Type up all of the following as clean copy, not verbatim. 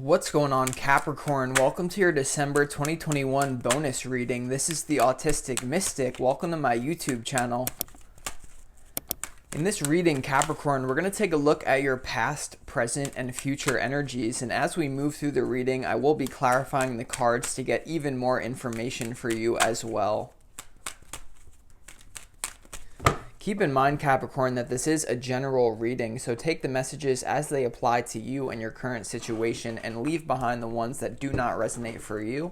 What's going on, Capricorn? Welcome to your December 2021 bonus reading. This is the Autistic Mystic. Welcome to my YouTube channel. In this reading, Capricorn, we're going to take a look at your past, present, and future energies. And as we move through the reading, I will be clarifying the cards to get even more information for you as well. Keep in mind, Capricorn, that this is a general reading, so take the messages as they apply to you and your current situation and leave behind the ones that do not resonate for you.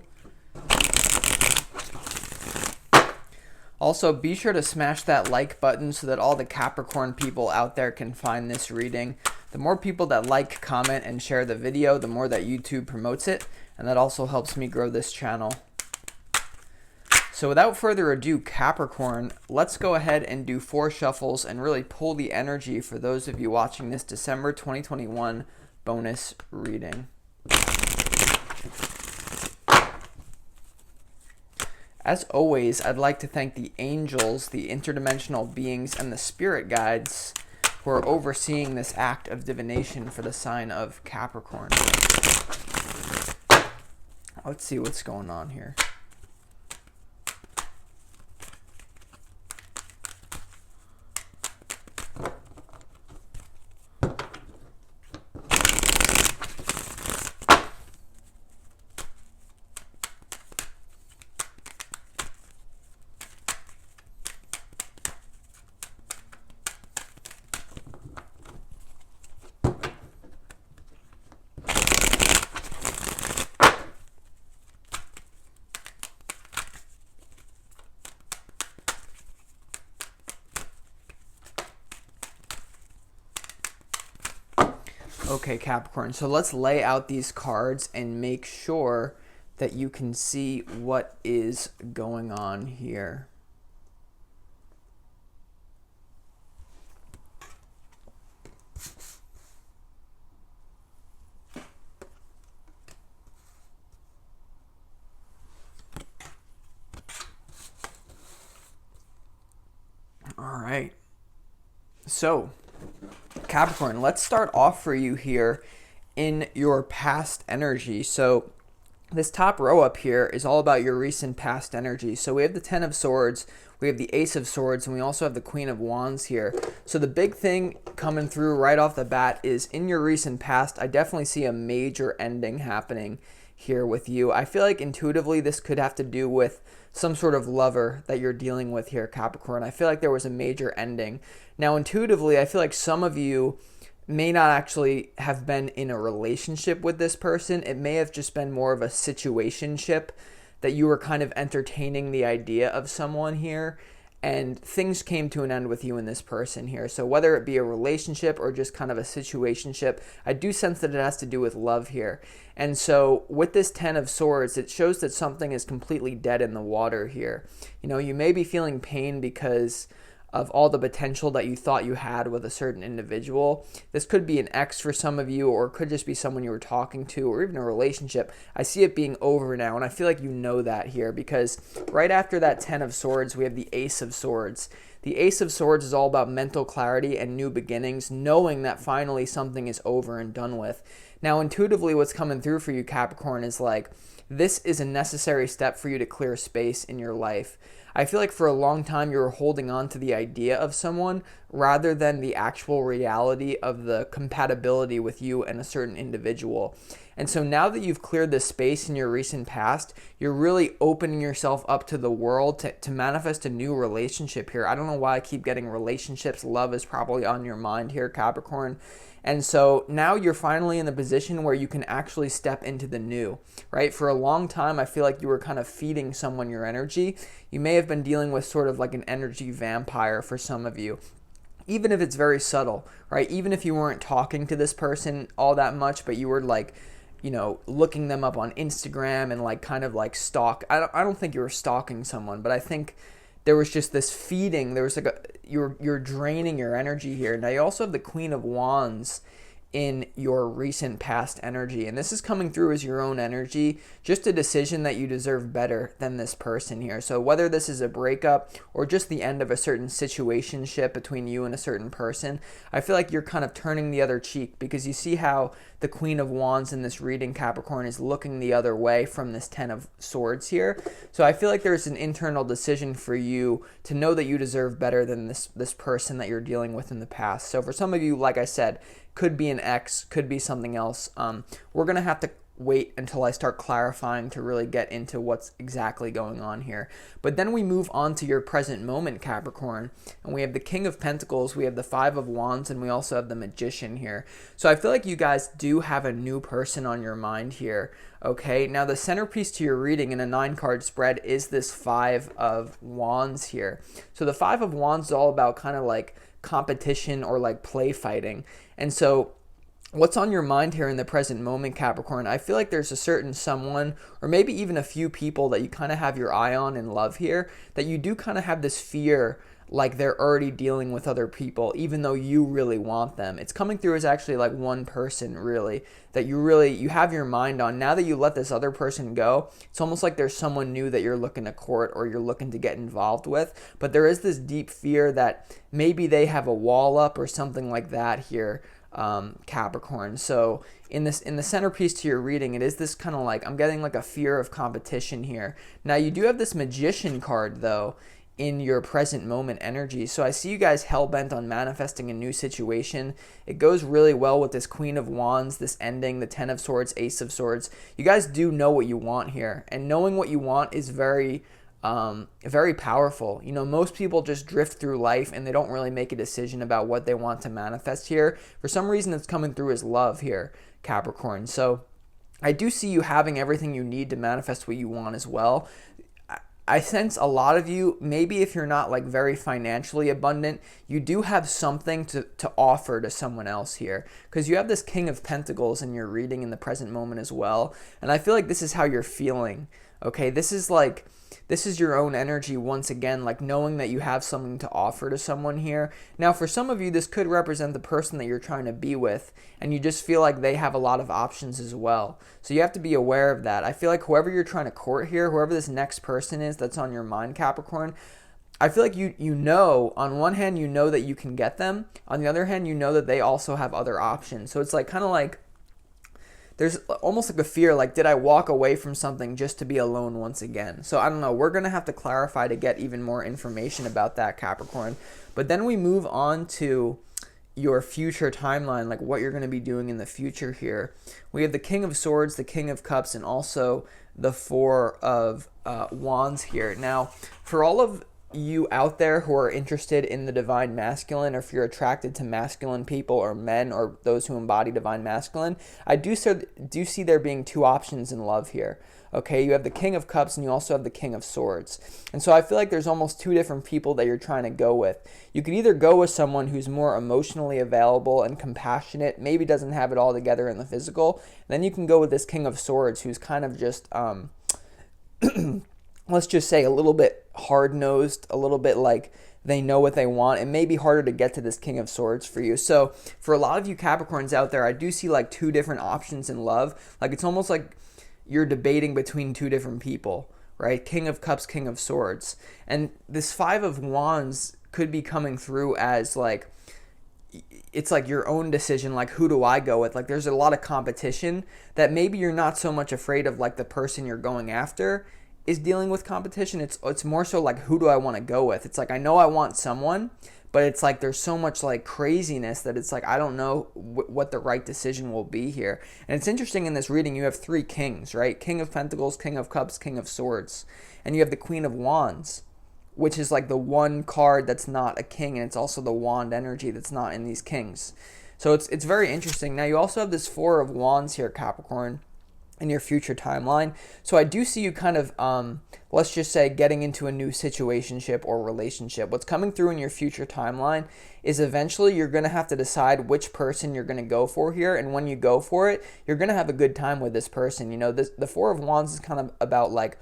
Also, be sure to smash that like button so that all the Capricorn people out there can find this reading. The more people that like, comment, and share the video, the more that YouTube promotes it, and that also helps me grow this channel. So without further ado, Capricorn, let's go ahead and do 4 shuffles and really pull the energy for those of you watching this December 2021 bonus reading. As always, I'd like to thank the angels, the interdimensional beings, and the spirit guides who are overseeing this act of divination for the sign of Capricorn. Let's see what's going on here. Okay, Capricorn, so let's lay out these cards and make sure that you can see what is going on here. All right. So, Capricorn, let's start off for you here in your past energy. So this top row up here is all about your recent past energy. So we have the 10 of Swords, we have the Ace of Swords, and we also have the Queen of Wands here. So the big thing coming through right off the bat is in your recent past, I definitely see a major ending happening here with you. I feel like intuitively this could have to do with some sort of lover that you're dealing with here, Capricorn. I feel like there was a major ending. Now, intuitively, I feel like some of you may not actually have been in a relationship with this person. It may have just been more of a situationship that you were kind of entertaining the idea of someone here, and things came to an end with you and this person here. So whether it be a relationship or just kind of a situationship, I do sense that it has to do with love here. And so with this 10 of Swords, it shows that something is completely dead in the water here. You know, you may be feeling pain because of all the potential that you thought you had with a certain individual. This could be an ex for some of you, or it could just be someone you were talking to, or even a relationship. I see it being over now, and I feel like you know that here, because right after that 10 of Swords, we have the Ace of Swords. The Ace of Swords is all about mental clarity and new beginnings, knowing that finally something is over and done with. Now, intuitively, what's coming through for you, Capricorn, is like, this is a necessary step for you to clear space in your life. I feel like for a long time you were holding on to the idea of someone rather than the actual reality of the compatibility with you and a certain individual. And so now that you've cleared this space in your recent past, you're really opening yourself up to the world to manifest a new relationship here. I don't know why I keep getting relationships. Love is probably on your mind here, Capricorn. And so now you're finally in the position where you can actually step into the new, right? For a long time, I feel like you were kind of feeding someone your energy. You may have been dealing with sort of like an energy vampire for some of you, even if it's very subtle, right? Even if you weren't talking to this person all that much, but you were like, you know, looking them up on Instagram and like kind of like stalk. I don't think you were stalking someone, but I think there was just this feeding. There was like you're draining your energy here. Now you also have the Queen of Wands in your recent past energy. And this is coming through as your own energy, just a decision that you deserve better than this person here. So whether this is a breakup or just the end of a certain situationship between you and a certain person, I feel like you're kind of turning the other cheek, because you see how the Queen of Wands in this reading, Capricorn, is looking the other way from this Ten of Swords here. So I feel like there's an internal decision for you to know that you deserve better than this person that you're dealing with in the past. So for some of you, like I said, could be an ex, could be something else. We're going to have to wait until I start clarifying to really get into what's exactly going on here. But then we move on to your present moment, Capricorn, and we have the King of Pentacles, we have the Five of Wands, and we also have the Magician here. So I feel like you guys do have a new person on your mind here. Okay, now the centerpiece to your reading in a 9-card spread is this Five of Wands here. So the Five of Wands is all about kind of like competition or like play fighting. And so what's on your mind here in the present moment, Capricorn? I feel like there's a certain someone, or maybe even a few people, that you kind of have your eye on in love here, that you do kind of have this fear like they're already dealing with other people, even though you really want them. It's coming through as actually like one person, really, that you have your mind on. Now that you let this other person go, it's almost like there's someone new that you're looking to court or you're looking to get involved with. But there is this deep fear that maybe they have a wall up or something like that here, Capricorn. So in the centerpiece to your reading, it is this kind of like, I'm getting like a fear of competition here. Now you do have this Magician card though in your present moment energy. So I see you guys hell-bent on manifesting a new situation. It goes really well with this Queen of Wands, this ending, the Ten of Swords, Ace of Swords. You guys do know what you want here, and knowing what you want is very powerful. You know, most people just drift through life and they don't really make a decision about what they want to manifest here. For some reason, it's coming through as love here, Capricorn. So I do see you having everything you need to manifest what you want as well. I sense a lot of you, maybe if you're not like very financially abundant, you do have something to offer to someone else here, because you have this King of Pentacles in your reading in the present moment as well. And I feel like this is how you're feeling. Okay, this is your own energy once again, like knowing that you have something to offer to someone here. Now, for some of you, this could represent the person that you're trying to be with, and you just feel like they have a lot of options as well. So you have to be aware of that. I feel like whoever you're trying to court here, whoever this next person is that's on your mind, Capricorn, I feel like you know, on one hand, you know that you can get them. On the other hand, you know that they also have other options. So it's like kind of like, there's almost like a fear, like, did I walk away from something just to be alone once again? So I don't know. We're going to have to clarify to get even more information about that, Capricorn. But then we move on to your future timeline, like what you're going to be doing in the future here. We have the King of Swords, the King of Cups, and also the Four of Wands here. Now, for all of you out there who are interested in the divine masculine, or if you're attracted to masculine people or men or those who embody divine masculine, I do see there being two options in love here. Okay, you have the King of Cups and you also have the King of Swords. And so I feel like there's almost two different people that you're trying to go with. You could either go with someone who's more emotionally available and compassionate, maybe doesn't have it all together in the physical. Then you can go with this King of Swords who's kind of just let's just say a little bit hard-nosed, a little bit like they know what they want. It may be harder to get to this King of Swords for you. So for a lot of you Capricorns out there, I do see like two different options in love. Like it's almost like you're debating between two different people, right? King of Cups, King of Swords. And this Five of Wands could be coming through as like, it's like your own decision, like who do I go with? Like there's a lot of competition that maybe you're not so much afraid of, like the person you're going after is dealing with competition. It's more so like, who do I want to go with? It's like, I know I want someone, but it's like there's so much like craziness that it's like I don't know what the right decision will be here. And it's interesting, in this reading you have three kings, right? King of Pentacles, King of Cups, King of Swords. And you have the Queen of Wands, which is like the one card that's not a king, and it's also the wand energy that's not in these kings. So it's very interesting. Now you also have this Four of Wands here, Capricorn, in your future timeline. So I do see you kind of, let's just say, getting into a new situationship or relationship. What's coming through in your future timeline is eventually you're going to have to decide which person you're going to go for here. And when you go for it, you're going to have a good time with this person. You know, the Four of Wands is kind of about like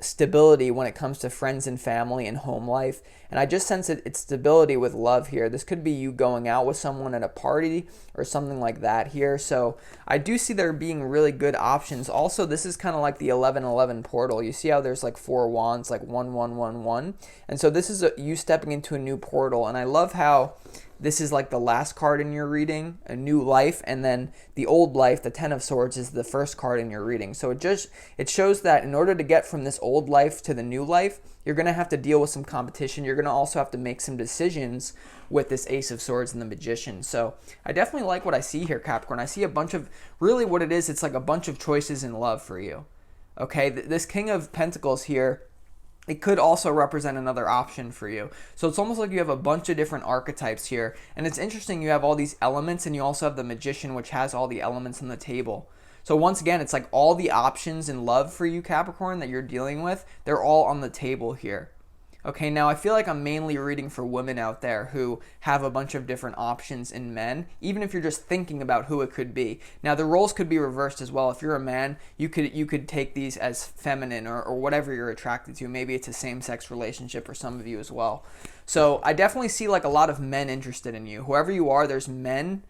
stability when it comes to friends and family and home life. And I just sense it's stability with love here. This could be you going out with someone at a party or something like that here. So I do see there being really good options. Also, this is kind of like the 1111 portal. You see how there's like 4 wands, like 1111. And so this is you stepping into a new portal. And I love how this is like the last card in your reading, a new life, and then the old life, the 10 of Swords, is the first card in your reading. So it shows that in order to get from this old life to the new life, you're going to have to deal with some competition. You're going to also have to make some decisions with this Ace of Swords and the Magician. So I definitely like what I see here, Capricorn. I see a bunch of, really what it is, it's like a bunch of choices in love for you. Okay, this King of Pentacles here, it could also represent another option for you. So it's almost like you have a bunch of different archetypes here. And it's interesting, you have all these elements, and you also have the Magician, which has all the elements on the table. So once again, it's like all the options in love for you, Capricorn, that you're dealing with, they're all on the table here. Okay, now I feel like I'm mainly reading for women out there who have a bunch of different options in men, even if you're just thinking about who it could be. Now the roles could be reversed as well. If you're a man, you could take these as feminine or whatever you're attracted to. Maybe it's a same-sex relationship for some of you as well. So I definitely see like a lot of men interested in you. Whoever you are, there's men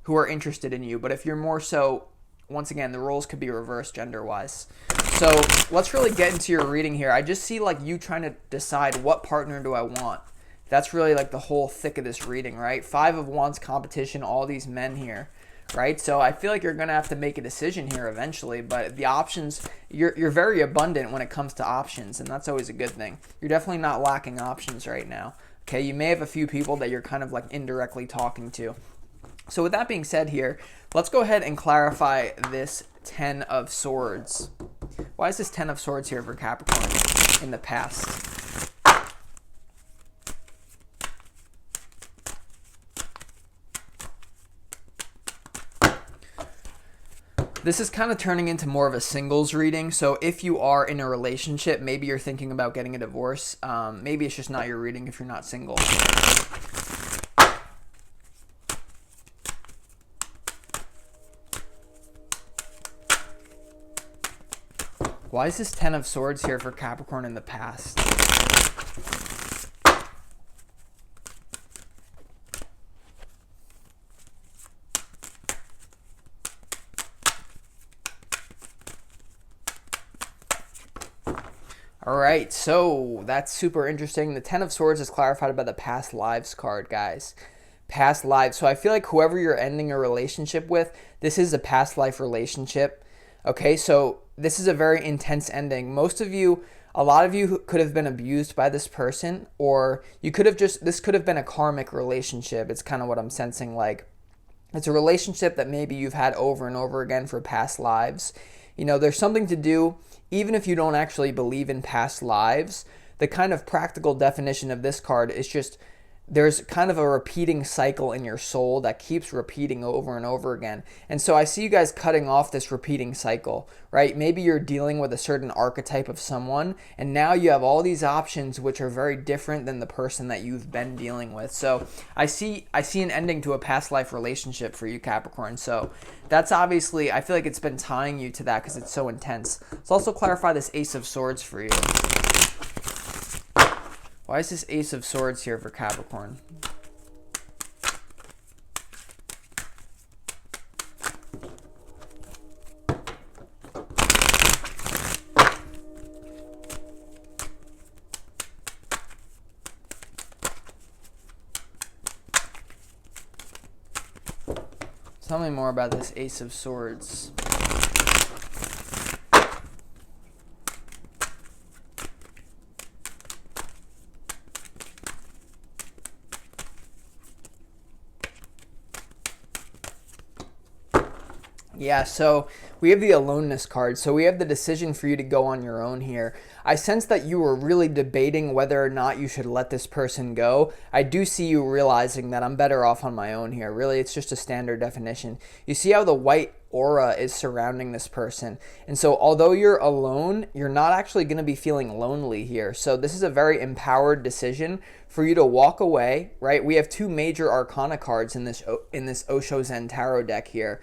who are interested in you. But if you're more so, once again, the roles could be reversed gender-wise. So let's really get into your reading here. I just see like you trying to decide, what partner do I want? That's really like the whole thick of this reading, right? 5 of Wands, competition, all these men here, right? So I feel like you're going to have to make a decision here eventually, but the options, you're very abundant when it comes to options, and that's always a good thing. You're definitely not lacking options right now. Okay, you may have a few people that you're kind of like indirectly talking to. So with that being said here, let's go ahead and clarify this 10 of Swords. Why is this 10 of Swords here for Capricorn in the past? This is kind of turning into more of a singles reading. So if you are in a relationship, maybe you're thinking about getting a divorce. Maybe it's just not your reading if you're not single. Why is this 10 of Swords here for Capricorn in the past? All right, so that's super interesting. The 10 of Swords is clarified by the past lives card, guys. Past lives. So I feel like whoever you're ending a relationship with, this is a past life relationship. Okay, so this is a very intense ending. Most of you, a lot of you could have been abused by this person, or you could have this could have been a karmic relationship. It's kind of what I'm sensing like. It's a relationship that maybe you've had over and over again for past lives. You know, there's something to do, even if you don't actually believe in past lives, the kind of practical definition of this card is just there's kind of a repeating cycle in your soul that keeps repeating over and over again. And so I see you guys cutting off this repeating cycle, right? Maybe you're dealing with a certain archetype of someone, and now you have all these options which are very different than the person that you've been dealing with. So I see an ending to a past life relationship for you, Capricorn. So that's obviously, I feel like it's been tying you to that because it's so intense. Let's also clarify this Ace of Swords for you. Why is this Ace of Swords here for Capricorn? Tell me more about this Ace of Swords. Yeah, so we have the aloneness card. So we have the decision for you to go on your own here. I sense that you were really debating whether or not you should let this person go. I do see you realizing that I'm better off on my own here. Really, it's just a standard definition. You see how the white aura is surrounding this person. And so although you're alone, you're not actually going to be feeling lonely here. So this is a very empowered decision for you to walk away, right? We have 2 major arcana cards in this Osho Zen Tarot deck here.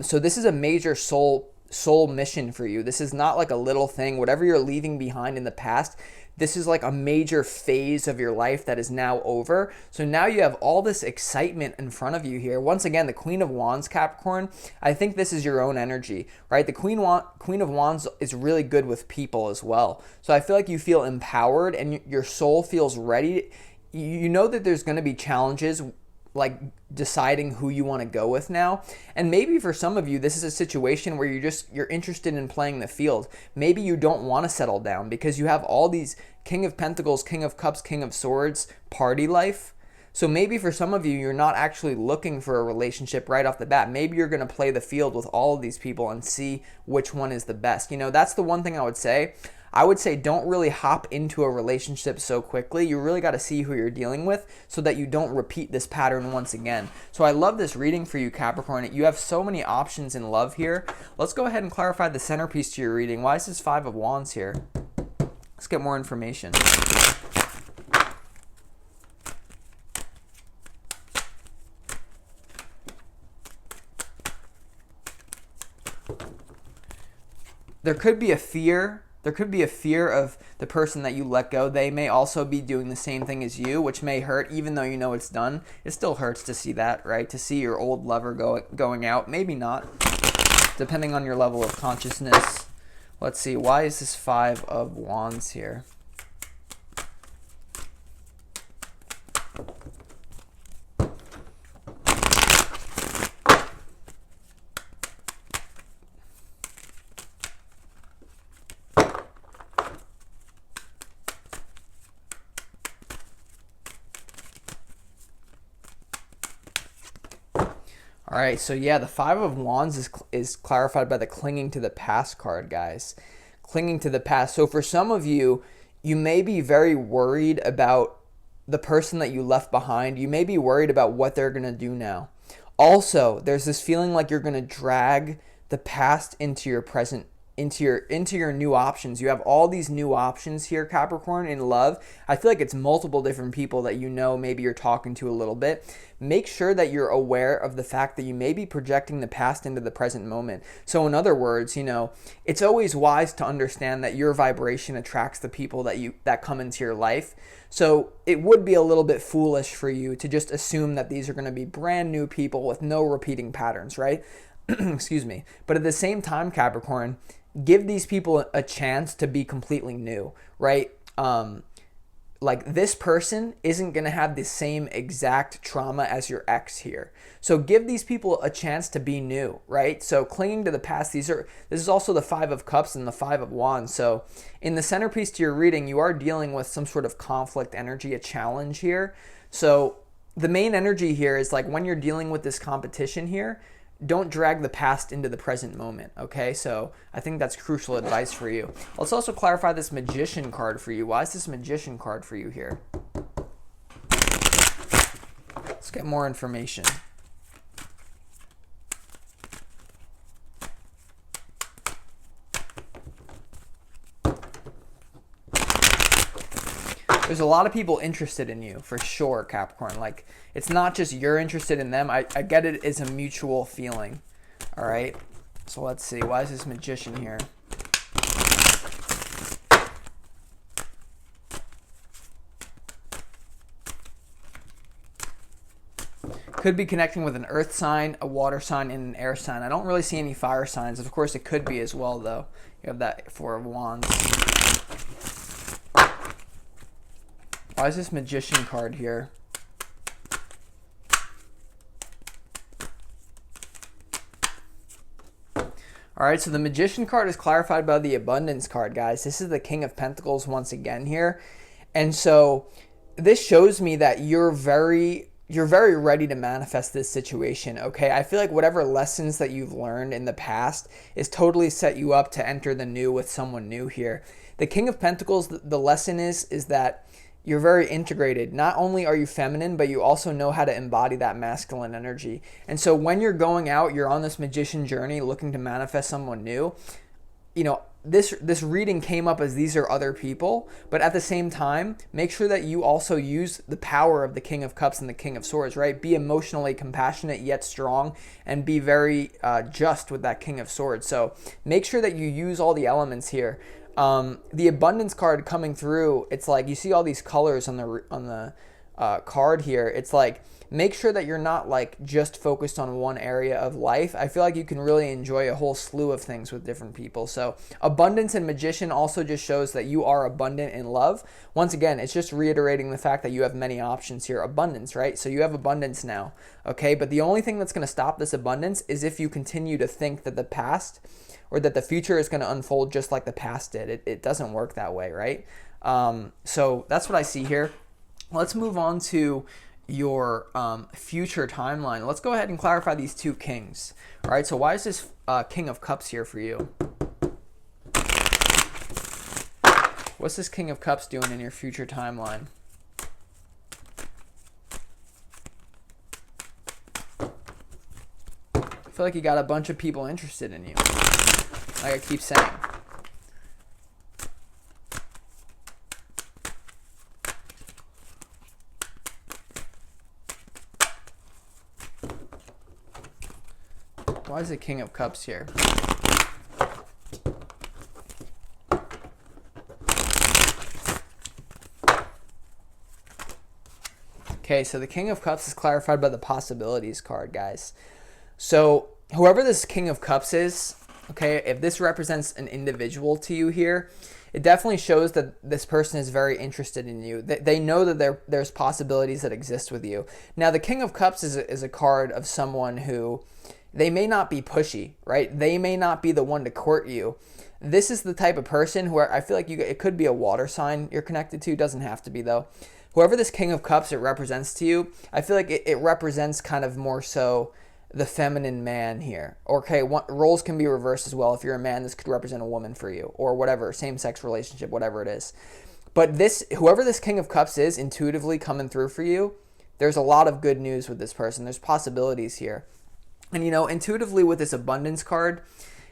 So this is a major soul soul mission for you. This is not like a little thing. Whatever you're leaving behind in the past, this is like a major phase of your life that is now over. So now you have all this excitement in front of you here. Once again, the Queen of Wands, Capricorn, I think this is your own energy, right? The Queen of Wands is really good with people as well. So I feel like you feel empowered and your soul feels ready. You know that there's going to be challenges like deciding who you want to go with now. And maybe for some of you, this is a situation where you're interested in playing the field. Maybe you don't want to settle down because you have all these King of Pentacles, King of Cups, King of Swords party life. So maybe for some of you, you're not actually looking for a relationship right off the bat. Maybe you're going to play the field with all of these people and see which one is the best. You know, that's the one thing I would say. I would say don't really hop into a relationship so quickly. You really got to see who you're dealing with so that you don't repeat this pattern once again. So I love this reading for you, Capricorn. You have so many options in love here. Let's go ahead and clarify the centerpiece to your reading. Why is this Five of Wands here? Let's get more information. There could be a fear. There could be a fear of the person that you let go. They may also be doing the same thing as you, which may hurt, even though you know it's done. It still hurts to see that, right? To see your old lover going out. Maybe not, depending on your level of consciousness. Let's see. Why is this Five of Wands here? All right, so yeah, the Five of Wands is clarified by the clinging to the past card, guys. Clinging to the past. So for some of you, you may be very worried about the person that you left behind. You may be worried about what they're going to do now. Also, there's this feeling like you're going to drag the past into your present, into your new options. You have all these new options here, Capricorn, in love. I feel like it's multiple different people that you know maybe you're talking to a little bit. Make sure that you're aware of the fact that you may be projecting the past into the present moment. So in other words, you know, it's always wise to understand that your vibration attracts the people that come into your life. So it would be a little bit foolish for you to just assume that these are going to be brand new people with no repeating patterns, right? Excuse me. But at the same time, Capricorn, give these people a chance to be completely new, right? Like this person isn't going to have the same exact trauma as your ex here. So give these people a chance to be new, right? So clinging to the past, this is also the Five of Cups and the Five of Wands. So in the centerpiece to your reading, you are dealing with some sort of conflict energy, a challenge here. So the main energy here is like when you're dealing with this competition here, don't drag the past into the present moment, okay? So I think that's crucial advice for you. Let's also clarify this Magician card for you. Why is this Magician card for you here? Let's get more information. There's a lot of people interested in you, for sure, Capricorn. Like, it's not just you're interested in them. I get it as a mutual feeling. All right? So let's see. Why is this Magician here? Could be connecting with an earth sign, a water sign, and an air sign. I don't really see any fire signs. Of course, it could be as well, though. You have that Four of Wands. Why is this Magician card here? All right, so the Magician card is clarified by the Abundance card, guys. This is the King of Pentacles once again here. And so this shows me that you're very ready to manifest this situation, okay? I feel like whatever lessons that you've learned in the past is totally set you up to enter the new with someone new here. The King of Pentacles, the lesson is that you're very integrated. Not only are you feminine, but you also know how to embody that masculine energy. And so when you're going out, you're on this magician journey looking to manifest someone new, this reading came up as these are other people, but at the same time, make sure that you also use the power of the King of Cups and the King of Swords, right? Be emotionally compassionate yet strong, and be very just with that King of Swords. So make sure that you use all the elements here. The abundance card coming through, it's like you see all these colors on the card here. It's like, make sure that you're not like just focused on one area of life. I feel like you can really enjoy a whole slew of things with different people. So abundance and magician also just shows that you are abundant in love. Once again, it's just reiterating the fact that you have many options here. Abundance, right? So you have abundance now, okay? But the only thing that's going to stop this abundance is if you continue to think that the past or that the future is going to unfold just like the past did. It doesn't work that way, right? So that's what I see here. Let's move on to your future timeline. Let's go ahead and clarify these two kings. All right, so why is this King of Cups here for you? What's this King of Cups doing in your future timeline? I feel like you got a bunch of people interested in you, like I keep saying. Why is the King of Cups here? Okay, so the King of Cups is clarified by the possibilities card, guys. So whoever this King of Cups is, okay, if this represents an individual to you here, it definitely shows that this person is very interested in you. They know that there's possibilities that exist with you. Now, the King of Cups is a card of someone who, they may not be pushy, right? They may not be the one to court you. This is the type of person who I feel like it could be a water sign you're connected to. Doesn't have to be, though. Whoever this King of Cups it represents to you, I feel like it represents kind of more so the feminine man here. Okay, roles can be reversed as well. If you're a man, this could represent a woman for you, or whatever, same-sex relationship, whatever it is. But whoever this King of Cups is, intuitively coming through for you, there's a lot of good news with this person. There's possibilities here. And intuitively with this abundance card,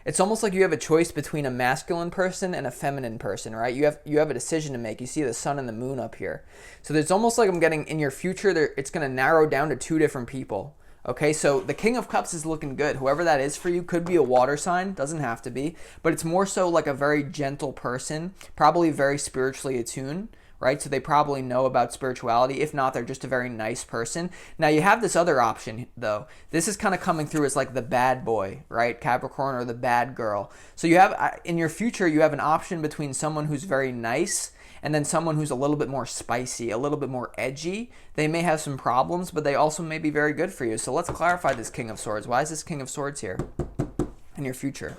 it's almost like you have a choice between a masculine person and a feminine person, right? You have a decision to make. You see the sun and the moon up here. So it's almost like I'm getting in your future, it's going to narrow down to two different people. Okay, so the King of Cups is looking good. Whoever that is for you could be a water sign, doesn't have to be, but it's more so like a very gentle person, probably very spiritually attuned, right? So they probably know about spirituality. If not, they're just a very nice person. Now you have this other option though. This is kind of coming through as like the bad boy, right? Capricorn, or the bad girl. So you have, in your future, you have an option between someone who's very nice and then someone who's a little bit more spicy, a little bit more edgy. They may have some problems, but they also may be very good for you. So let's clarify this King of Swords. Why is this King of Swords here in your future?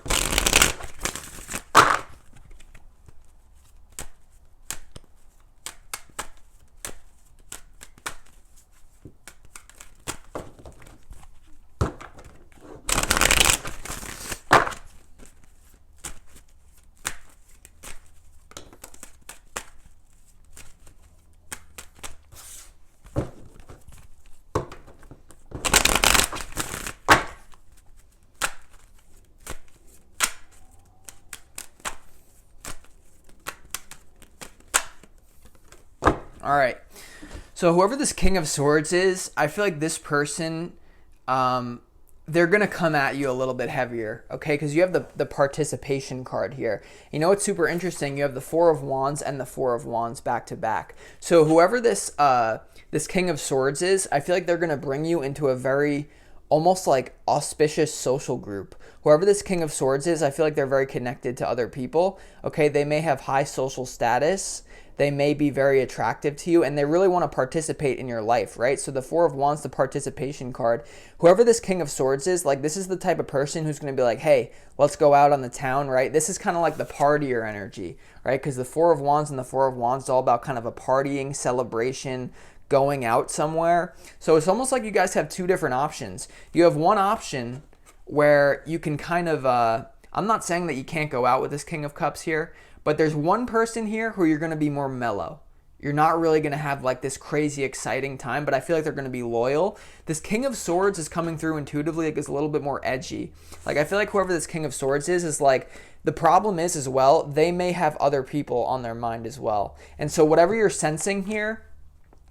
All right. So whoever this King of Swords is, I feel like this person, they're going to come at you a little bit heavier, okay? Because you have the participation card here. You know what's super interesting? You have the Four of Wands and the Four of Wands back to back. So whoever this King of Swords is, I feel like they're going to bring you into a very almost like auspicious social group. Whoever this King of Swords is, I feel like they're very connected to other people, okay? They may have high social status. They may be very attractive to you, and they really want to participate in your life, right? So the Four of Wands, the participation card, whoever this King of Swords is, like this is the type of person who's going to be like, hey, let's go out on the town, right? This is kind of like the partier energy, right? Because the Four of Wands and the Four of Wands is all about kind of a partying, celebration, going out somewhere. So it's almost like you guys have two different options. You have one option where you can kind of, I'm not saying that you can't go out with this King of Cups here, but there's one person here who you're going to be more mellow. You're not really going to have like this crazy exciting time, but I feel like they're going to be loyal. This King of Swords is coming through intuitively, like it's a little bit more edgy. Like I feel like whoever this King of Swords is like, the problem is as well, they may have other people on their mind as well. And so whatever you're sensing here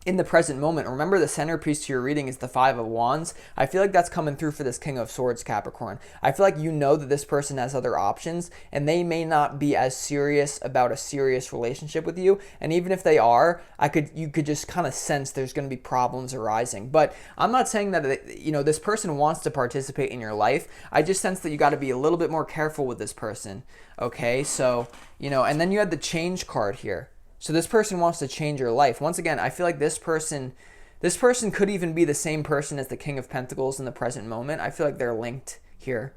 in the present moment, remember the centerpiece to your reading is the Five of Wands. I feel like that's coming through for this King of Swords, Capricorn. I feel like you know that this person has other options and they may not be as serious about a serious relationship with you. And even if they are, you could just kind of sense there's going to be problems arising. But I'm not saying that this person wants to participate in your life. I just sense that you got to be a little bit more careful with this person. Okay, so and then you had the Change card here. So this person wants to change your life. Once again, I feel like this person could even be the same person as the King of Pentacles in the present moment. I feel like they're linked here.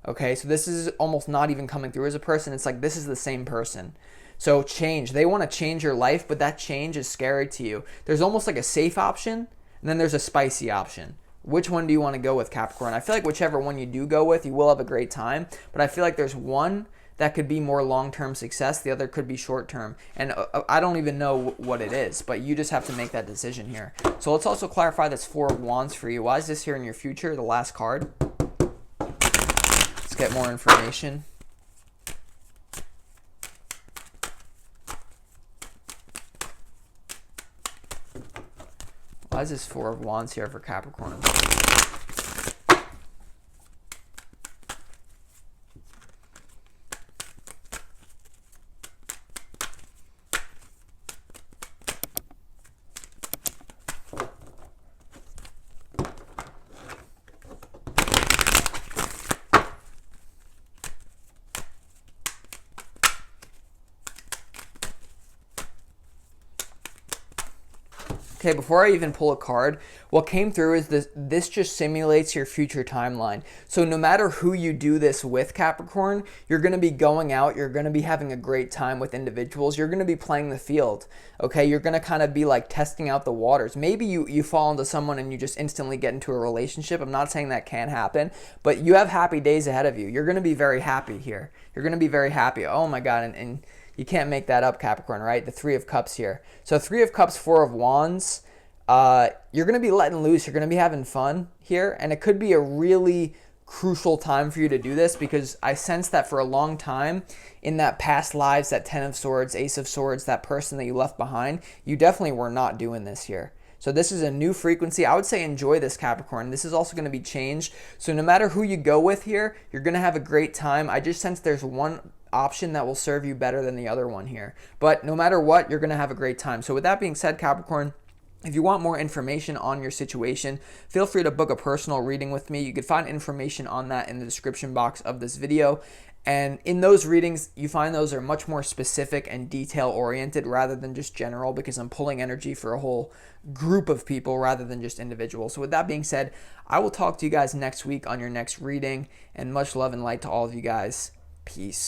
Okay, so this is almost not even coming through as a person. It's like this is the same person. So change. They want to change your life, but that change is scary to you. There's almost like a safe option, and then there's a spicy option. Which one do you want to go with, Capricorn? I feel like whichever one you do go with, you will have a great time. But I feel like there's one that could be more long-term success. The other could be short-term. And I don't even know what it is, but you just have to make that decision here. So let's also clarify this Four of Wands for you. Why is this here in your future, the last card? Let's get more information. Why is this Four of Wands here for Capricorn? Okay, before I even pull a card, what came through is this just simulates your future timeline. So no matter who you do this with, Capricorn, you're going to be going out, you're going to be having a great time with individuals, you're going to be playing the field, okay? You're going to kind of be like testing out the waters. Maybe you fall into someone and you just instantly get into a relationship. I'm not saying that can't happen, but you have happy days ahead of you. You're going to be very happy here. You're going to be very happy. Oh my God, and you can't make that up, Capricorn, right? The Three of Cups here. So Three of Cups, Four of Wands. You're going to be letting loose. You're going to be having fun here. And it could be a really crucial time for you to do this because I sense that for a long time in that past lives, that Ten of Swords, Ace of Swords, that person that you left behind, you definitely were not doing this here. So this is a new frequency. I would say enjoy this, Capricorn. This is also going to be changed. So no matter who you go with here, you're going to have a great time. I just sense there's one option that will serve you better than the other one here. But no matter what, you're going to have a great time. So with that being said, Capricorn, if you want more information on your situation, feel free to book a personal reading with me. You can find information on that in the description box of this video. And in those readings, you find those are much more specific and detail-oriented rather than just general because I'm pulling energy for a whole group of people rather than just individuals. So with that being said, I will talk to you guys next week on your next reading. And much love and light to all of you guys. Peace.